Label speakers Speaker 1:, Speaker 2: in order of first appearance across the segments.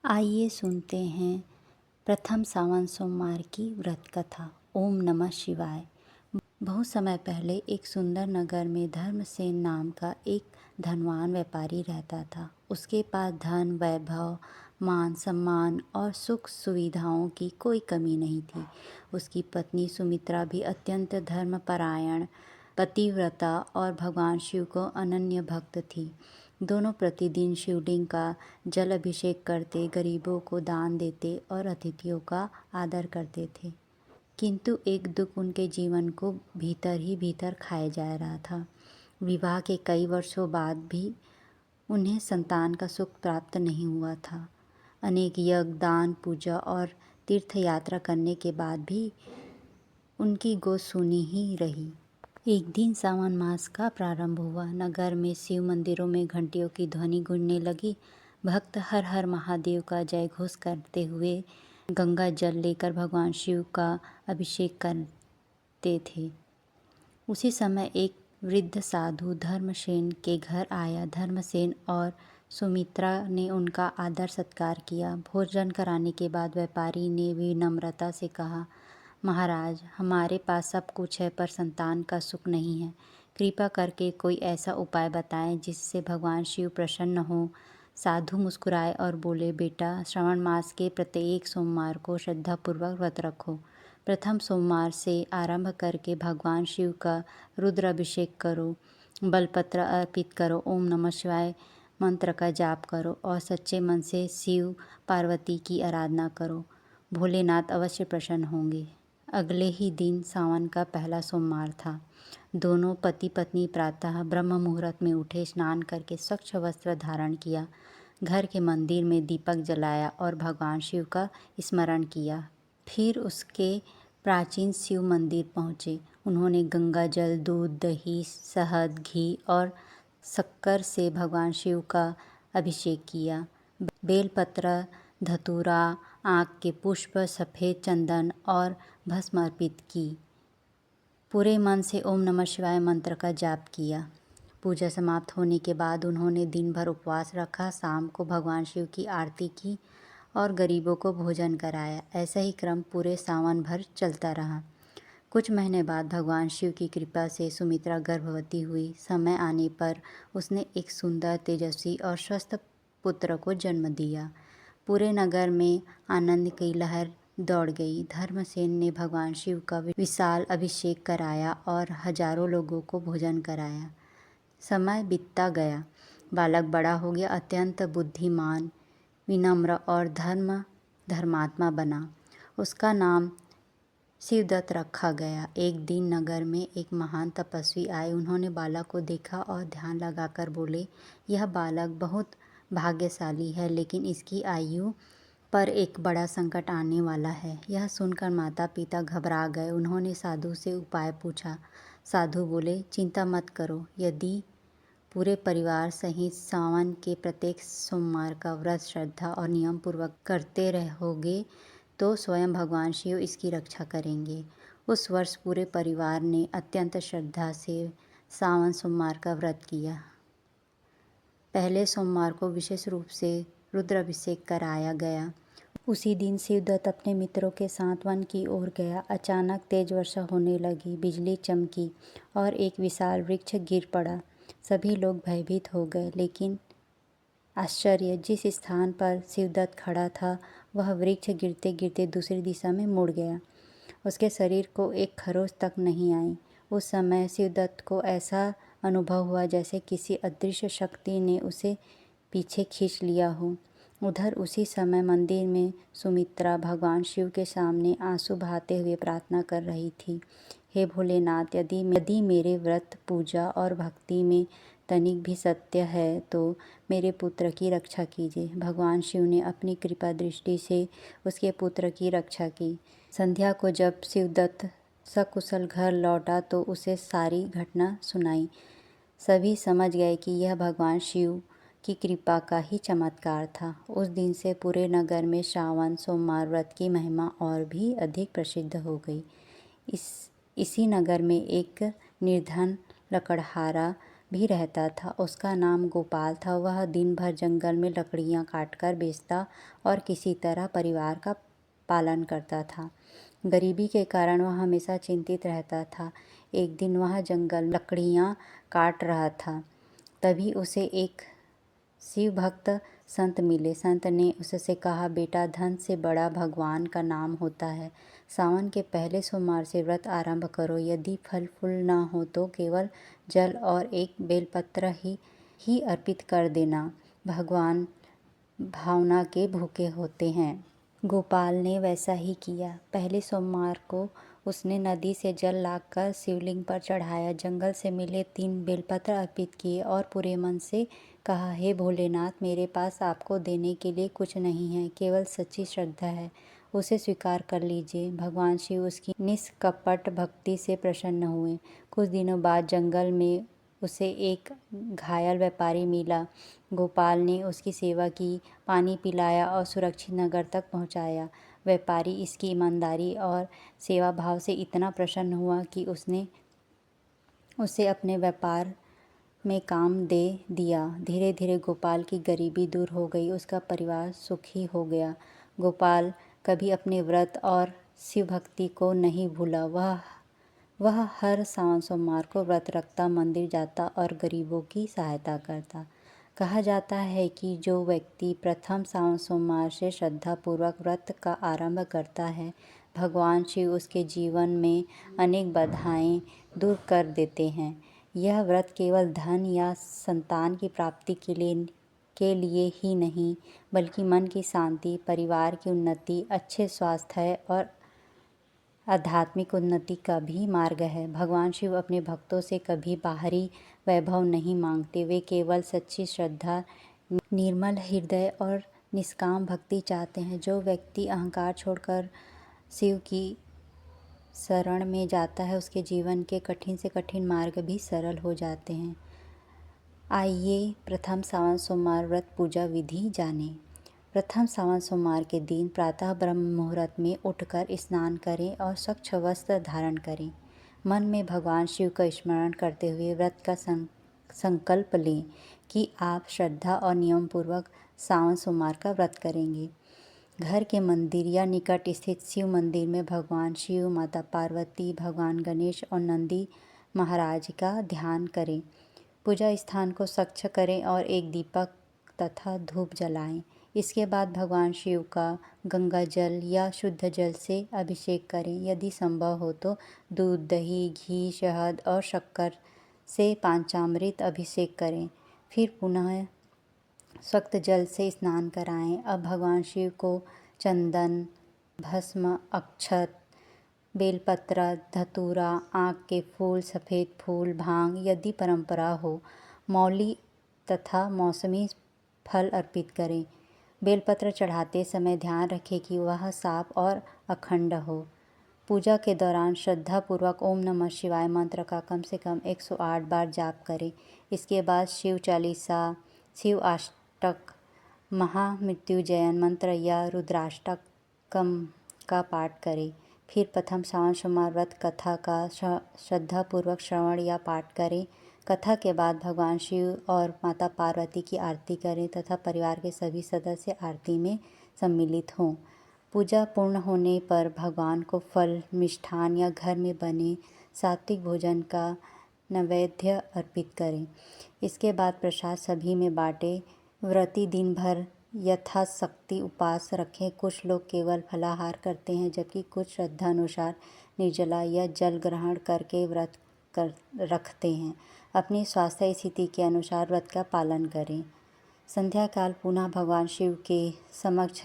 Speaker 1: आइए सुनते हैं प्रथम सावन सोमवार की व्रत कथा। ओम नमः शिवाय। बहुत समय पहले एक सुंदर नगर में धर्मसेन नाम का एक धनवान व्यापारी रहता था। उसके पास धन, वैभव, मान सम्मान और सुख सुविधाओं की कोई कमी नहीं थी। उसकी पत्नी सुमित्रा भी अत्यंत धर्मपरायण, पतिव्रता और भगवान शिव को अनन्य भक्त थी। दोनों प्रतिदिन शिवलिंग का जल अभिषेक करते, गरीबों को दान देते और अतिथियों का आदर करते थे। किंतु एक दुख उनके जीवन को भीतर ही भीतर खाए जा रहा था। विवाह के कई वर्षों बाद भी उन्हें संतान का सुख प्राप्त नहीं हुआ था। अनेक यज्ञ, दान, पूजा और तीर्थ यात्रा करने के बाद भी उनकी गोद सूनी ही रही। एक दिन सावन मास का प्रारंभ हुआ। नगर में शिव मंदिरों में घंटियों की ध्वनि गूंजने लगी। भक्त हर हर महादेव का जय घोष करते हुए गंगा जल लेकर भगवान शिव का अभिषेक करते थे। उसी समय एक वृद्ध साधु धर्मसेन के घर आया। धर्मसेन और सुमित्रा ने उनका आदर सत्कार किया। भोजन कराने के बाद व्यापारी ने विनम्रता से कहा, महाराज, हमारे पास सब कुछ है पर संतान का सुख नहीं है। कृपा करके कोई ऐसा उपाय बताएं जिससे भगवान शिव प्रसन्न हो। साधु मुस्कुराए और बोले, बेटा, श्रावण मास के प्रत्येक सोमवार को श्रद्धापूर्वक व्रत रखो। प्रथम सोमवार से आरंभ करके भगवान शिव का रुद्र अभिषेक करो, बेलपत्र अर्पित करो, ओम नमः शिवाय मंत्र का जाप करो और सच्चे मन से शिव पार्वती की आराधना करो। भोलेनाथ अवश्य प्रसन्न होंगे। अगले ही दिन सावन का पहला सोमवार था। दोनों पति पत्नी प्रातः ब्रह्म मुहूर्त में उठे, स्नान करके स्वच्छ वस्त्र धारण किया, घर के मंदिर में दीपक जलाया और भगवान शिव का स्मरण किया। फिर उसके प्राचीन शिव मंदिर पहुँचे। उन्होंने गंगा जल, दूध, दही, शहद, घी और शक्कर से भगवान शिव का अभिषेक किया। बेलपत्र, धतूरा, आँख के पुष्प, सफ़ेद चंदन और भस्म अर्पित की। पूरे मन से ओम नमः शिवाय मंत्र का जाप किया। पूजा समाप्त होने के बाद उन्होंने दिन भर उपवास रखा। शाम को भगवान शिव की आरती की और गरीबों को भोजन कराया। ऐसा ही क्रम पूरे सावन भर चलता रहा। कुछ महीने बाद भगवान शिव की कृपा से सुमित्रा गर्भवती हुई। समय आने पर उसने एक सुंदर, तेजस्वी और स्वस्थ पुत्र को जन्म दिया। पूरे नगर में आनंद की लहर दौड़ गई। धर्मसेन ने भगवान शिव का विशाल अभिषेक कराया और हजारों लोगों को भोजन कराया। समय बीतता गया। बालक बड़ा हो गया, अत्यंत बुद्धिमान, विनम्र और धर्मात्मा बना। उसका नाम शिवदत्त रखा गया। एक दिन नगर में एक महान तपस्वी आए। उन्होंने बालक को देखा और ध्यान लगाकर बोले, यह बालक बहुत भाग्यशाली है, लेकिन इसकी आयु पर एक बड़ा संकट आने वाला है। यह सुनकर माता पिता घबरा गए। उन्होंने साधु से उपाय पूछा। साधु बोले, चिंता मत करो, यदि पूरे परिवार सहित सावन के प्रत्येक सोमवार का व्रत श्रद्धा और नियम पूर्वक करते रहोगे तो स्वयं भगवान शिव इसकी रक्षा करेंगे। उस वर्ष पूरे परिवार ने अत्यंत श्रद्धा से सावन सोमवार का व्रत किया। पहले सोमवार को विशेष रूप से रुद्राभिषेक कराया गया। उसी दिन शिवदत्त अपने मित्रों के साथ वन की ओर गया। अचानक तेज वर्षा होने लगी, बिजली चमकी और एक विशाल वृक्ष गिर पड़ा। सभी लोग भयभीत हो गए, लेकिन आश्चर्य, जिस स्थान पर शिवदत्त खड़ा था वह वृक्ष गिरते गिरते दूसरी दिशा में मुड़ गया। उसके शरीर को एक खरोंच तक नहीं आई। उस समय शिवदत्त को ऐसा अनुभव हुआ जैसे किसी अदृश्य शक्ति ने उसे पीछे खींच लिया हो। उधर उसी समय मंदिर में सुमित्रा भगवान शिव के सामने आंसू बहाते हुए प्रार्थना कर रही थी। हे भोलेनाथ, यदि मेरे व्रत, पूजा और भक्ति में तनिक भी सत्य है तो मेरे पुत्र की रक्षा कीजिए। भगवान शिव ने अपनी कृपा दृष्टि से उसके पुत्र की रक्षा की। संध्या को जब शिवदत्त सकुशल घर लौटा तो उसे सारी घटना सुनाई। सभी समझ गए कि यह भगवान शिव की कृपा का ही चमत्कार था। उस दिन से पूरे नगर में श्रावण सोमवार व्रत की महिमा और भी अधिक प्रसिद्ध हो गई। इसी नगर में एक निर्धन लकड़हारा भी रहता था। उसका नाम गोपाल था। वह दिन भर जंगल में लकड़ियाँ काटकर बेचता और किसी तरह परिवार का पालन करता था। गरीबी के कारण वह हमेशा चिंतित रहता था। एक दिन वह जंगल लकड़ियाँ काट रहा था, तभी उसे एक शिव भक्त संत मिले। संत ने उससे कहा, बेटा, धन से बड़ा भगवान का नाम होता है। सावन के पहले सोमवार से व्रत आरंभ करो। यदि फल फूल न हो तो केवल जल और एक बेलपत्र ही अर्पित कर देना। भगवान भावना के भूखे होते हैं। गोपाल ने वैसा ही किया। पहले सोमवार को उसने नदी से जल लाकर शिवलिंग पर चढ़ाया, जंगल से मिले 3 बेलपत्र अर्पित किए और पूरे मन से कहा, हे भोलेनाथ, मेरे पास आपको देने के लिए कुछ नहीं है, केवल सच्ची श्रद्धा है, उसे स्वीकार कर लीजिए। भगवान शिव उसकी निष्कपट भक्ति से प्रसन्न हुए। कुछ दिनों बाद जंगल में उसे एक घायल व्यापारी मिला। गोपाल ने उसकी सेवा की, पानी पिलाया और सुरक्षित नगर तक पहुंचाया। व्यापारी इसकी ईमानदारी और सेवा भाव से इतना प्रसन्न हुआ कि उसने उसे अपने व्यापार में काम दे दिया। धीरे धीरे गोपाल की गरीबी दूर हो गई, उसका परिवार सुखी हो गया। गोपाल कभी अपने व्रत और शिव भक्ति को नहीं भूला। वह हर सावन सोमवार को व्रत रखता, मंदिर जाता और गरीबों की सहायता करता। कहा जाता है कि जो व्यक्ति प्रथम सावन सोमवार से श्रद्धापूर्वक व्रत का आरंभ करता है, भगवान शिव उसके जीवन में अनेक बाधाएं दूर कर देते हैं। यह व्रत केवल धन या संतान की प्राप्ति के लिए ही नहीं, बल्कि मन की शांति, परिवार की उन्नति, अच्छे स्वास्थ्य और आध्यात्मिक उन्नति का भी मार्ग है। भगवान शिव अपने भक्तों से कभी बाहरी वैभव नहीं मांगते। वे केवल सच्ची श्रद्धा, निर्मल हृदय और निष्काम भक्ति चाहते हैं। जो व्यक्ति अहंकार छोड़कर शिव की शरण में जाता है, उसके जीवन के कठिन से कठिन मार्ग भी सरल हो जाते हैं। आइए प्रथम सावन सोमवार व्रत पूजा विधि जानें। प्रथम सावन सोमवार के दिन प्रातः ब्रह्म मुहूर्त में उठकर स्नान करें और स्वच्छ वस्त्र धारण करें। मन में भगवान शिव का स्मरण करते हुए व्रत का संकल्प लें कि आप श्रद्धा और नियम पूर्वक सावन सोमवार का व्रत करेंगे। घर के मंदिर या निकट स्थित शिव मंदिर में भगवान शिव, माता पार्वती, भगवान गणेश और नंदी महाराज का ध्यान करें। पूजा स्थान को स्वच्छ करें और एक दीपक तथा धूप जलाएं। इसके बाद भगवान शिव का गंगा जल या शुद्ध जल से अभिषेक करें। यदि संभव हो तो दूध, दही, घी, शहद और शक्कर से पंचामृत अभिषेक करें। फिर पुनः स्वच्छ जल से स्नान कराएं। अब भगवान शिव को चंदन, भस्म, अक्षत, बेलपत्र, धतूरा, आँख के फूल, सफ़ेद फूल, भांग, यदि परंपरा हो, मौली तथा मौसमी फल अर्पित करें। बेलपत्र चढ़ाते समय ध्यान रखें कि वह साफ और अखंड हो। पूजा के दौरान श्रद्धापूर्वक ओम नमः शिवाय मंत्र का कम से कम 108 बार जाप करें। इसके बाद शिव चालीसा, शिव अष्टक, महामृत्युंजय मंत्र या रुद्राष्टकम का पाठ करें। फिर प्रथम सावन सोमवार व्रत कथा का श्रद्धापूर्वक श्रवण या पाठ करें। कथा के बाद भगवान शिव और माता पार्वती की आरती करें तथा परिवार के सभी सदस्य आरती में सम्मिलित हों। पूजा पूर्ण होने पर भगवान को फल, मिष्ठान या घर में बने सात्विक भोजन का नैवेद्य अर्पित करें। इसके बाद प्रसाद सभी में बांटें। व्रती दिन भर यथाशक्ति उपवास रखें। कुछ लोग केवल फलाहार करते हैं, जबकि कुछ श्रद्धानुसार निर्जला या जल ग्रहण करके व्रत रखते हैं। अपनी स्वास्थ्य स्थिति के अनुसार व्रत का पालन करें। संध्या काल पुनः भगवान शिव के समक्ष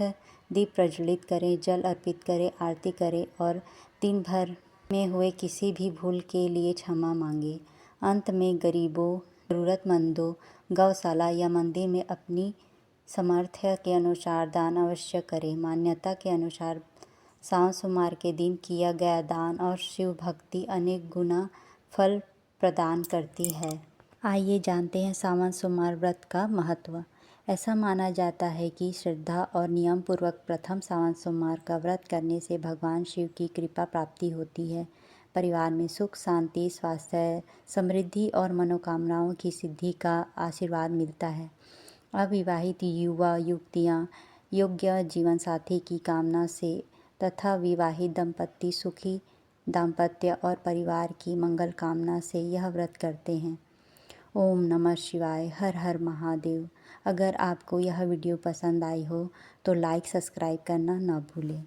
Speaker 1: दीप प्रज्वलित करें, जल अर्पित करें, आरती करें और दिन भर में हुए किसी भी भूल के लिए क्षमा मांगे। अंत में गरीबों, जरूरतमंदों, गौशाला या मंदिर में अपनी सामर्थ्य के अनुसार दान अवश्य करें। मान्यता के अनुसार सावन सोमवार के दिन किया गया दान और शिव भक्ति अनेक गुना फल प्रदान करती है। आइए जानते हैं सावन सोमवार व्रत का महत्व। ऐसा माना जाता है कि श्रद्धा और नियम पूर्वक प्रथम सावन सोमवार का व्रत करने से भगवान शिव की कृपा प्राप्ति होती है। परिवार में सुख शांति, स्वास्थ्य, समृद्धि और मनोकामनाओं की सिद्धि का आशीर्वाद मिलता है। अविवाहित युवा युवतियाँ योग्य जीवन साथी की कामना से तथा विवाहित दंपत्ति सुखी दाम्पत्य और परिवार की मंगल कामना से यह व्रत करते हैं। ओम नमः शिवाय। हर हर महादेव। अगर आपको यह वीडियो पसंद आई हो तो लाइक सब्सक्राइब करना न भूलें।